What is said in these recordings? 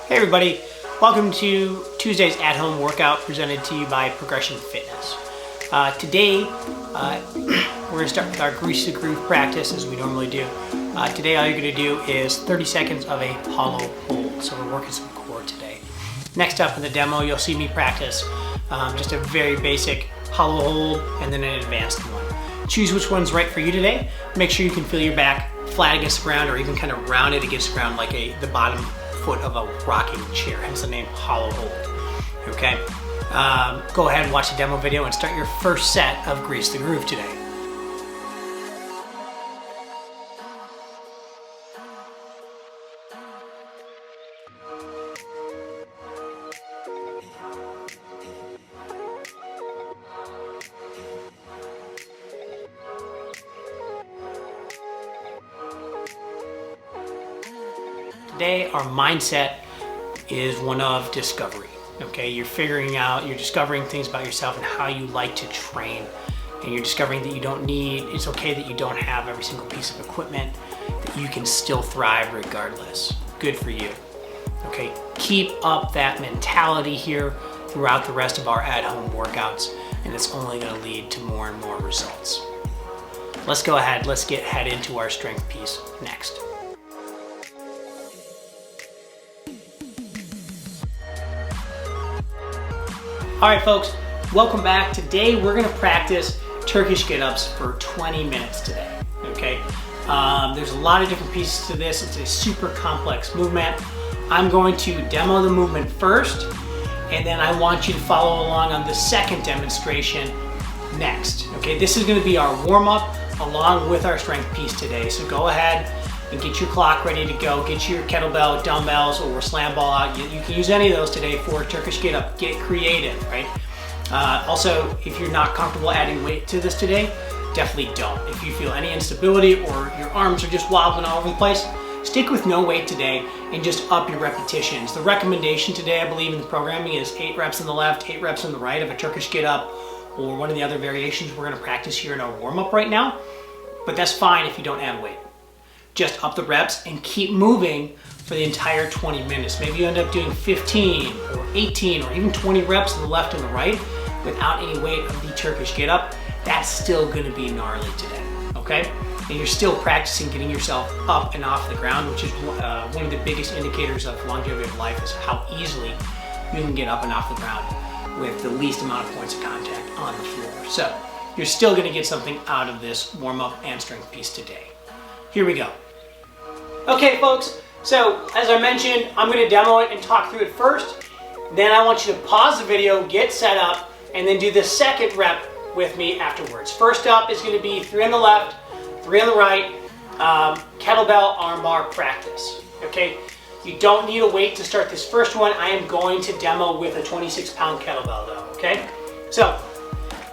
Hey everybody, welcome to Tuesday's at-home workout presented to you by Progression Fitness. Today, we're going to start with our grease the groove practice as we normally do. Today all you're going to do is 30 seconds of a hollow hold, so we're working some core today. Next up in the demo, you'll see me practice just a very basic hollow hold and then an advanced one. Choose which one's right for you today. Make sure you can feel your back flat against the ground or even kind of rounded against the ground like the bottom foot of a rocking chair, hence the name hollow hold. Okay, go ahead and watch the demo video and start your first set of Grease the Groove today. Today, our mindset is one of discovery. Okay, you're discovering things about yourself and how you like to train, and you're discovering that it's okay that you don't have every single piece of equipment, that you can still thrive regardless. Good for you. Okay, keep up that mentality here throughout the rest of our at-home workouts, and it's only going to lead to more and more results. Let's go ahead, let's head into our strength piece next. All right, folks, welcome back. Today we're gonna practice Turkish Get Ups for 20 minutes today, okay? There's a lot of different pieces to this. It's a super complex movement. I'm going to demo the movement first, and then I want you to follow along on the second demonstration next, okay? This is gonna be our warm-up along with our strength piece today. So go ahead and get your clock ready to go. Get your kettlebell, dumbbells, or slam ball out. You can use any of those today for Turkish Get Up. Get creative, right? Also, if you're not comfortable adding weight to this today, definitely don't. If you feel any instability or your arms are just wobbling all over the place, stick with no weight today and just up your repetitions. The recommendation today, I believe in the programming, is 8 reps on the left, 8 reps on the right of a Turkish Get Up, or one of the other variations we're gonna practice here in our warm-up right now. But that's fine if you don't add weight. Just up the reps and keep moving for the entire 20 minutes. Maybe you end up doing 15 or 18 or even 20 reps on the left and the right without any weight of the Turkish Get Up. That's still gonna be gnarly today, okay? And you're still practicing getting yourself up and off the ground, which is one of the biggest indicators of longevity of life, is how easily you can get up and off the ground with the least amount of points of contact on the floor. So you're still gonna get something out of this warm-up and strength piece today. Here we go. Okay, folks, so as I mentioned, I'm going to demo it and talk through it first. Then I want you to pause the video, get set up, and then do the second rep with me afterwards. First up is going to be 3 on the left, 3 on the right, kettlebell armbar practice. Okay, you don't need a weight to start this first one. I am going to demo with a 26-pound kettlebell though, okay? So,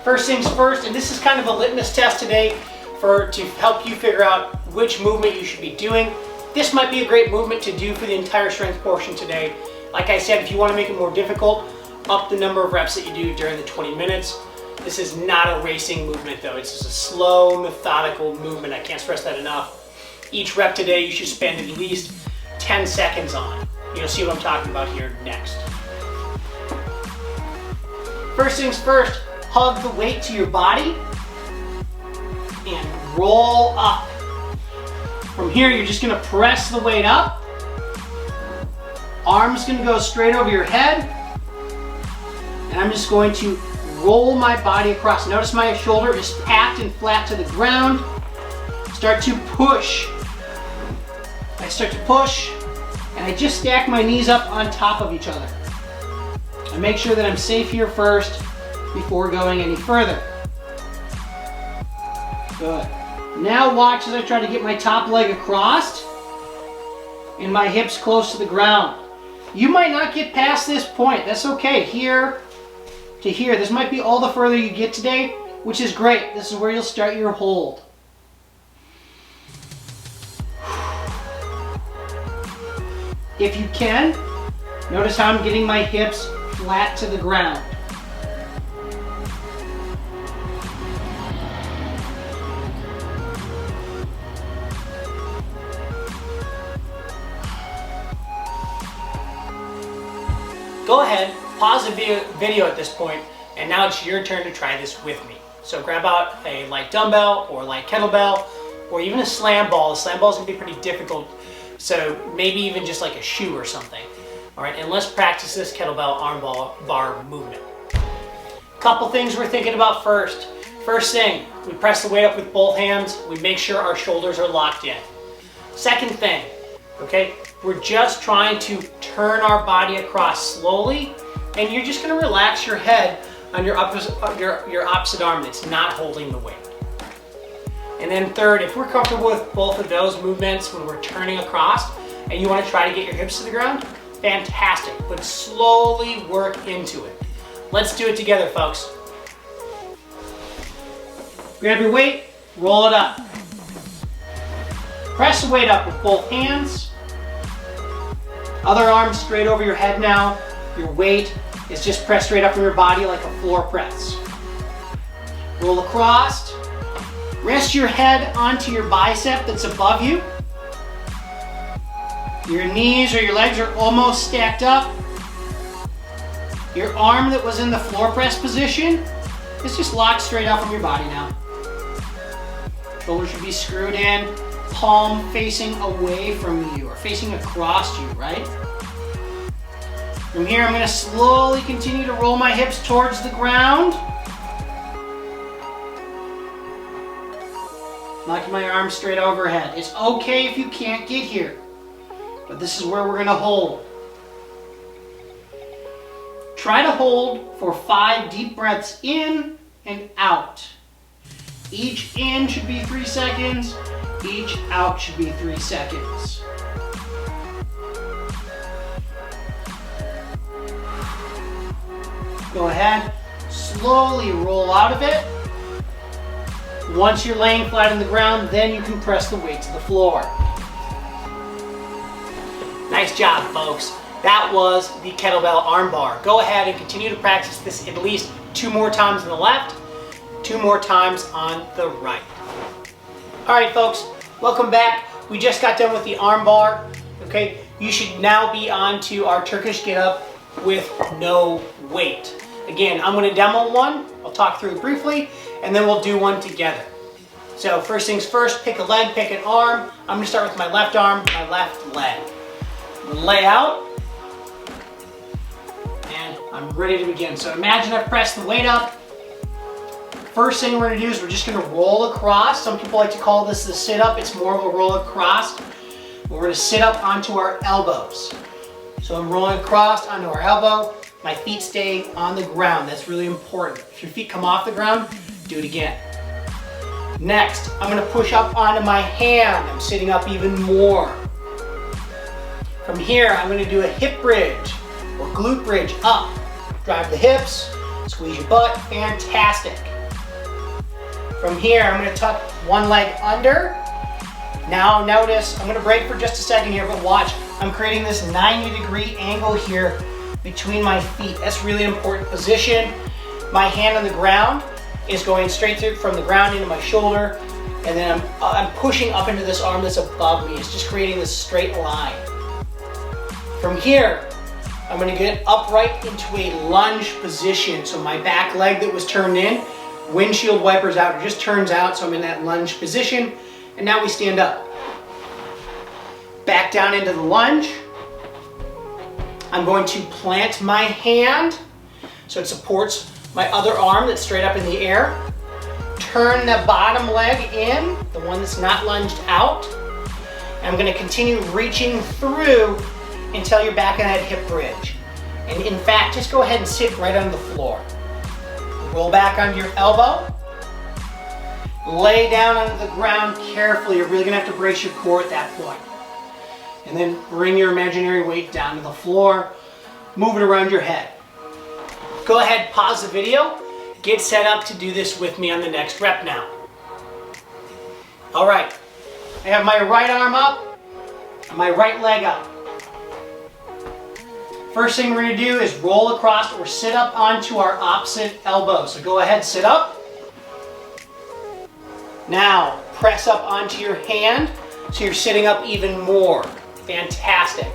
first things first, and this is kind of a litmus test today to help you figure out which movement you should be doing. This might be a great movement to do for the entire strength portion today. Like I said, if you want to make it more difficult, up the number of reps that you do during the 20 minutes. This is not a racing movement though. It's just a slow, methodical movement. I can't stress that enough. Each rep today you should spend at least 10 seconds on. You'll see what I'm talking about here next. First things first, hug the weight to your body and roll up. From here, you're just gonna press the weight up. Arms gonna go straight over your head. And I'm just going to roll my body across. Notice my shoulder is tapped and flat to the ground. Start to push. I start to push, and I just stack my knees up on top of each other. I make sure that I'm safe here first before going any further. Good. Now watch as I try to get my top leg across and my hips close to the ground. You might not get past this point. That's okay. Here to here. This might be all the further you get today, which is great. This is where you'll start your hold. If you can, notice how I'm getting my hips flat to the ground. go ahead, pause the video at this point, and now it's your turn to try this with me. So grab out a light dumbbell or light kettlebell, or even a slam ball. The slam ball is gonna be pretty difficult, so maybe even just like a shoe or something. All right, and let's practice this kettlebell arm bar movement. Couple things we're thinking about first. First thing, we press the weight up with both hands. We make sure our shoulders are locked in. Second thing, okay, we're just trying to turn our body across slowly, and you're just gonna relax your head on your opposite arm that's not holding the weight. And then third, if we're comfortable with both of those movements when we're turning across and you want to try to get your hips to the ground, fantastic, but slowly work into it. Let's do it together, folks. Grab your weight, roll it up. Press the weight up with both hands. Other arm straight over your head now. Your weight is just pressed straight up from your body like a floor press. Roll across. Rest your head onto your bicep that's above you. Your knees or your legs are almost stacked up. Your arm that was in the floor press position is just locked straight up from your body now. Shoulders should be screwed in, palm facing away from you or facing across you, right? From here, I'm going to slowly continue to roll my hips towards the ground. Locking my arms straight overhead. It's okay if you can't get here, but this is where we're going to hold. Try to hold for 5 deep breaths in and out. Each in should be 3 seconds. Each out should be 3 seconds. Go ahead, slowly roll out of it. Once you're laying flat on the ground, then you can press the weight to the floor. Nice job, folks. That was the kettlebell arm bar. Go ahead and continue to practice this at least 2 more times on the left, 2 more times on the right. All right, folks, welcome back. We just got done with the arm bar, okay? You should now be on to our Turkish Get Up with no weight. Again, I'm gonna demo one. I'll talk through it briefly, and then we'll do one together. So first things first, pick a leg, pick an arm. I'm gonna start with my left arm, my left leg. Lay out, and I'm ready to begin. So imagine I've pressed the weight up. First thing we're gonna do is we're just gonna roll across. Some people like to call this the sit up. It's more of a roll across. We're gonna sit up onto our elbows. So I'm rolling across onto our elbow. My feet stay on the ground. That's really important. If your feet come off the ground, do it again. Next, I'm gonna push up onto my hand. I'm sitting up even more. From here, I'm gonna do a hip bridge or glute bridge up. Drive the hips, squeeze your butt, fantastic. From here, I'm gonna tuck one leg under. Now notice, I'm gonna break for just a second here, but watch. I'm creating this 90-degree angle here between my feet. That's really important position. My hand on the ground is going straight through from the ground into my shoulder, and then I'm pushing up into this arm that's above me. It's just creating this straight line. From here, I'm gonna get upright into a lunge position. So my back leg that was turned in, windshield wipers out, it just turns out, so I'm in that lunge position, and now we stand up. Back down into the lunge. I'm going to plant my hand so it supports my other arm that's straight up in the air. Turn the bottom leg in, the one that's not lunged out. And I'm going to continue reaching through until you're back in that hip bridge. And in fact, just go ahead and sit right on the floor. Roll back onto your elbow. Lay down onto the ground carefully. You're really going to have to brace your core at that point. And then bring your imaginary weight down to the floor. Move it around your head. Go ahead, pause the video. Get set up to do this with me on the next rep now. All right, I have my right arm up and my right leg up. First thing we're gonna do is roll across or sit up onto our opposite elbow. So go ahead, sit up. Now, press up onto your hand so you're sitting up even more. Fantastic.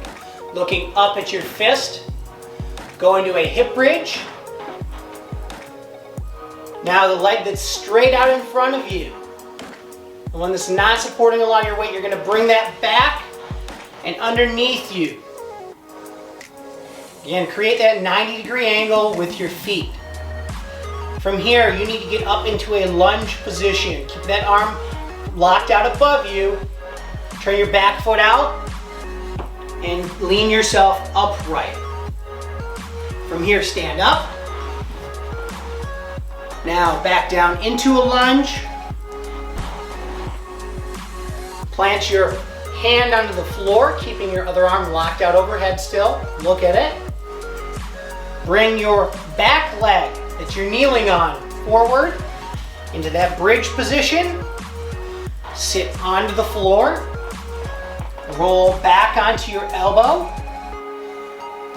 Looking up at your fist. Go into a hip bridge. Now the leg that's straight out in front of you, the one that's not supporting a lot of your weight, you're going to bring that back and underneath you. Again, create that 90-degree angle with your feet. From here, you need to get up into a lunge position. Keep that arm locked out above you. Turn your back foot out and lean yourself upright. From here, stand up. Now back down into a lunge. Plant your hand onto the floor, keeping your other arm locked out overhead still. Look at it. Bring your back leg that you're kneeling on forward into that bridge position. Sit onto the floor. Roll back onto your elbow.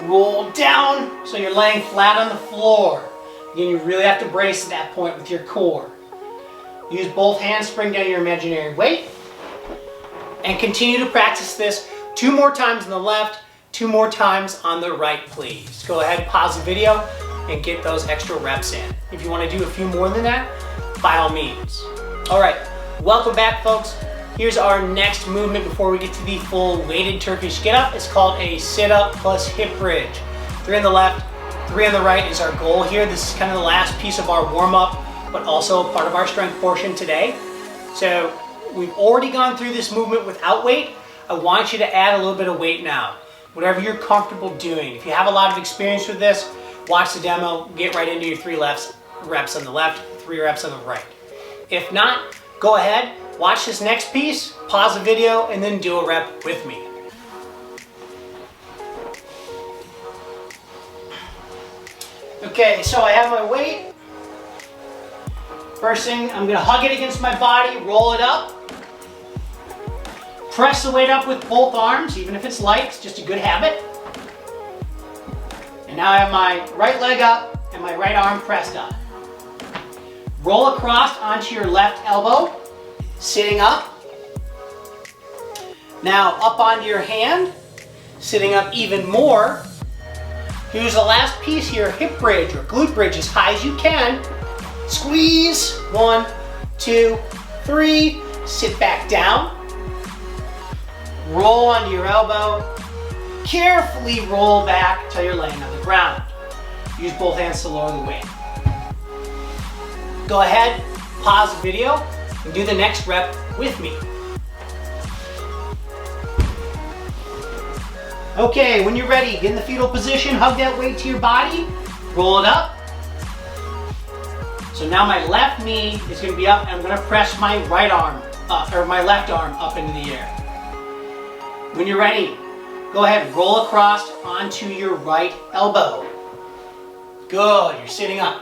Roll down so you're laying flat on the floor. Again, you really have to brace at that point with your core. Use both hands, bring down your imaginary weight. And continue to practice this 2 more times on the left, 2 more times on the right, please. Go ahead, pause the video, and get those extra reps in. If you want to do a few more than that, by all means. All right, welcome back, folks. Here's our next movement before we get to the full weighted Turkish get up. It's called a sit-up plus hip bridge. 3 on the left, 3 on the right is our goal here. This is kind of the last piece of our warm-up, but also part of our strength portion today. So we've already gone through this movement without weight. I want you to add a little bit of weight now. Whatever you're comfortable doing. If you have a lot of experience with this, watch the demo, get right into your 3 reps on the left, 3 reps on the right. If not, go ahead, watch this next piece, pause the video, and then do a rep with me. Okay, so I have my weight. First thing, I'm gonna hug it against my body, roll it up. Press the weight up with both arms, even if it's light, it's just a good habit. And now I have my right leg up and my right arm pressed up. Roll across onto your left elbow, sitting up. Now up onto your hand, sitting up even more. Use the last piece here, hip bridge or glute bridge as high as you can. Squeeze, 1, 2, 3, sit back down. Roll onto your elbow. Carefully roll back till you're laying on the ground. Use both hands to lower the weight. Go ahead, pause the video, and do the next rep with me. Okay, when you're ready, get in the fetal position, hug that weight to your body, roll it up. So now my left knee is going to be up, and I'm going to press my right arm up, or my left arm up into the air. When you're ready, go ahead, roll across onto your right elbow. Good, you're sitting up.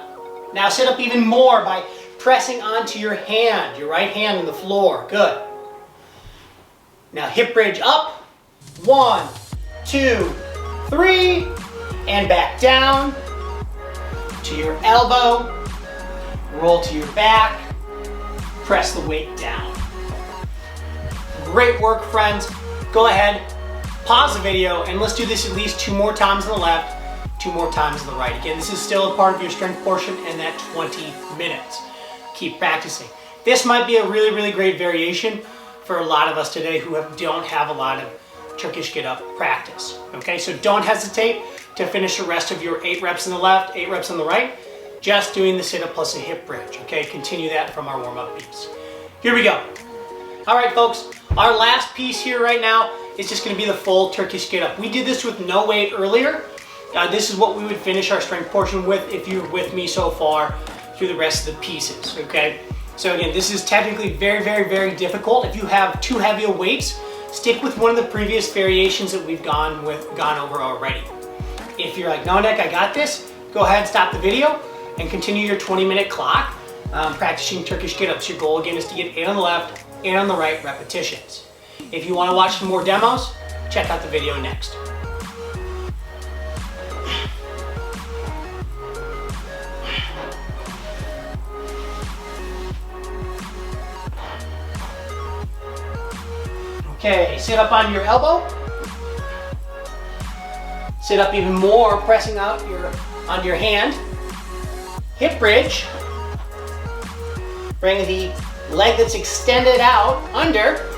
Now sit up even more by pressing onto your hand, your right hand on the floor. Good. Now hip bridge up. 1, 2, 3, and back down to your elbow. Roll to your back. Press the weight down. Great work, friends. Go ahead, pause the video, and let's do this at least 2 more times on the left, 2 more times on the right. Again, this is still a part of your strength portion and that 20 minutes. Keep practicing. This might be a really, really great variation for a lot of us today who don't have a lot of Turkish Get Up practice. Okay, so don't hesitate to finish the rest of your 8 reps on the left, 8 reps on the right, just doing the sit-up plus a hip bridge. Okay, continue that from our warm-up piece. Here we go. All right, folks, our last piece here right now is just going to be the full Turkish Get Up. We did this with no weight earlier. This is what we would finish our strength portion with if you're with me so far through the rest of the pieces, okay? So again, this is technically very, very, very difficult. If you have too heavy of weights, stick with one of the previous variations that we've gone over already. If you're like, no, Nick, I got this, go ahead and stop the video and continue your 20-minute clock practicing Turkish Get Ups. Your goal again is to get 8 on the left, 8 on the right repetitions. If you want to watch some more demos, check out the video next. Okay, sit up on your elbow. Sit up even more, pressing out onto your hand. Hip bridge. Bring the leg that's extended out under.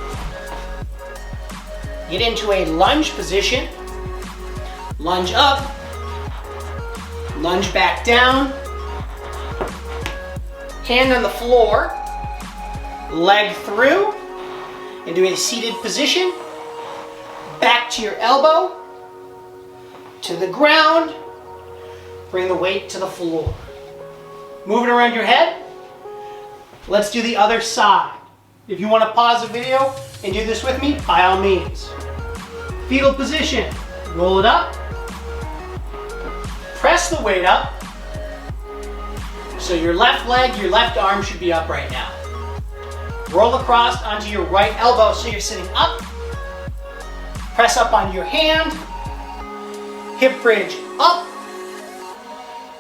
Get into a lunge position. Lunge up. Lunge back down. Hand on the floor. Leg through. Into a seated position. Back to your elbow. To the ground. Bring the weight to the floor. Moving around your head. Let's do the other side. If you want to pause the video and do this with me, by all means. Fetal position. Roll it up. Press the weight up. So your left leg, your left arm should be up right now. Roll across onto your right elbow so you're sitting up. Press up onto your hand. Hip bridge up.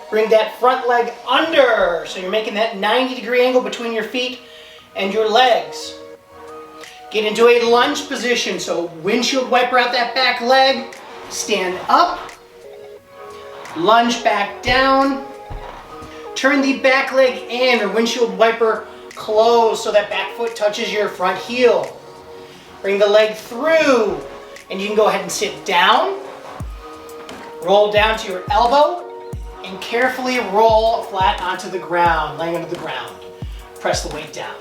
Bring that front leg under. So you're making that 90-degree angle between your feet and your legs. Get into a lunge position. So windshield wiper out that back leg. Stand up. Lunge back down. Turn the back leg in or windshield wiper close so that back foot touches your front heel. Bring the leg through and you can go ahead and sit down. Roll down to your elbow and carefully roll flat onto the ground, laying onto the ground. Press the weight down.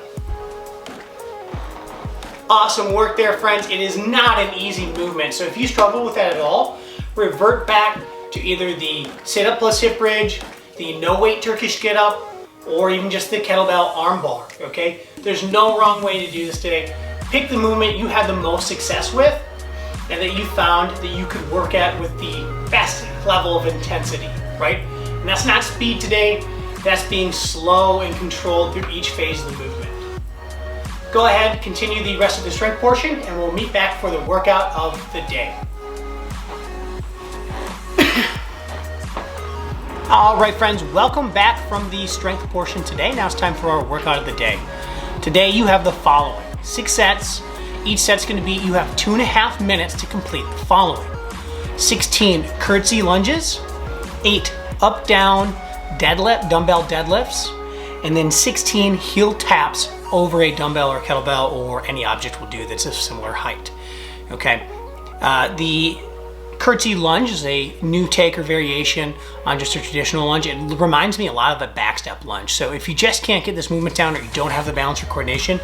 Awesome work there, friends. It is not an easy movement, so if you struggle with that at all, revert back to either the sit-up plus hip bridge, the no-weight Turkish Get Up, or even just the kettlebell arm bar, okay? There's no wrong way to do this today. Pick the movement you had the most success with and that you found that you could work at with the best level of intensity, right? And that's not speed today, that's being slow and controlled through each phase of the movement. Go ahead, continue the rest of the strength portion, and we'll meet back for the workout of the day. All right, friends, welcome back from the strength portion today. Now it's time for our workout of the day. Today you have the following: 6 sets. Each set's going to be, you have 2.5 minutes to complete the following: 16 curtsy lunges, 8 up down dumbbell deadlifts, and then 16 heel taps over a dumbbell or kettlebell or any object will do that's a similar height. Okay. The curtsy lunge is a new take or variation on just a traditional lunge. It reminds me a lot of a back step lunge. So if you just can't get this movement down or you don't have the balance or coordination,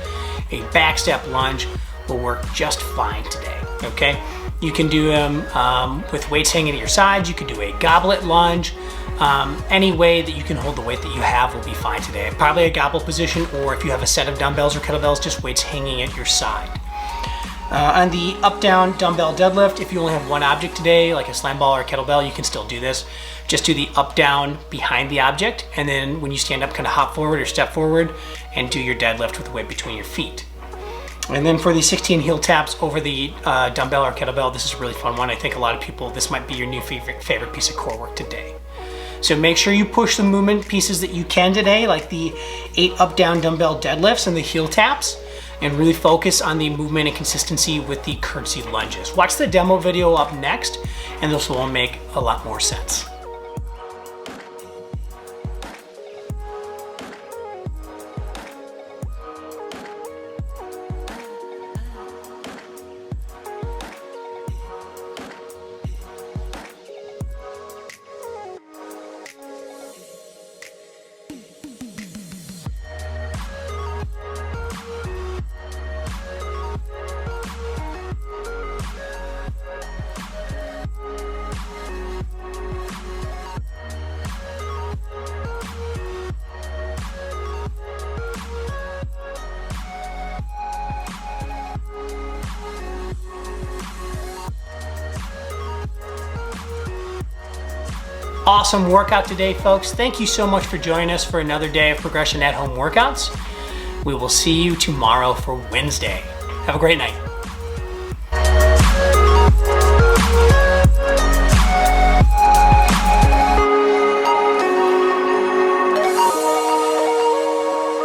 a back step lunge will work just fine today, okay? You can do them with weights hanging at your sides. You could do a goblet lunge. Any way that you can hold the weight that you have will be fine today. Probably a goblet position, or if you have a set of dumbbells or kettlebells, just weights hanging at your side. On the up-down dumbbell deadlift, if you only have one object today, like a slam ball or a kettlebell, you can still do this. Just do the up-down behind the object, and then when you stand up, kind of hop forward or step forward and do your deadlift with the weight between your feet. And then for the 16 heel taps over the dumbbell or kettlebell, this is a really fun one. I think a lot of people, this might be your new favorite piece of core work today. So make sure you push the movement pieces that you can today, like the 8 up-down dumbbell deadlifts and the heel taps, and really focus on the movement and consistency with the curtsy lunges. Watch the demo video up next, and this will make a lot more sense. Awesome workout today, folks. Thank you so much for joining us for another day of Progression at Home workouts. We will see you tomorrow for Wednesday. Have a great night.